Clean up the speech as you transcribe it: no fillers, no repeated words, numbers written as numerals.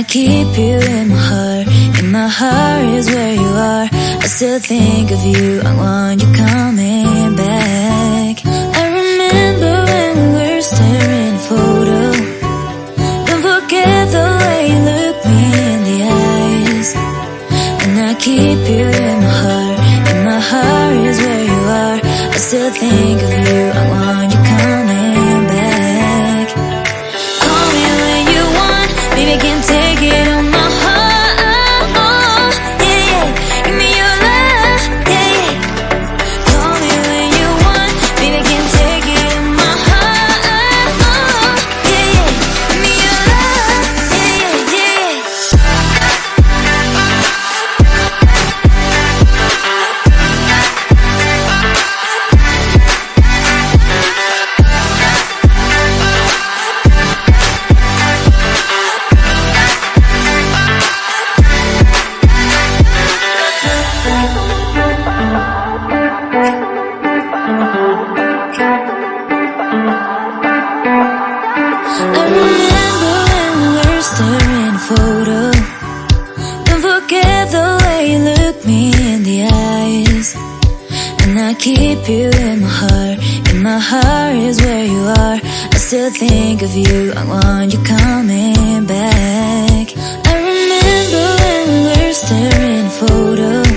keep you in my heart. In my heart is where you are. I still think of you. I want you coming back. I remember when we were staring at a photo. Don't forget the way you look me in the eyes. And I keep you in my heart. In my heart is where you are. I still think of you. I want you coming back. Call me when you want. Baby, I can't take it on my heart. Yeah, yeah. Give me your love. Yeah, yeah. Call me when you want. Baby, I can't take it on my heart. Yeah, yeah. Give me your love. Yeah, yeah, yeah. I remember when we were staring at a photo. Don't forget the way you look me in the eyes. And I keep you in my heart. In my heart is where you are. I still think of you. I want you coming back. I remember when we were staring at a photo.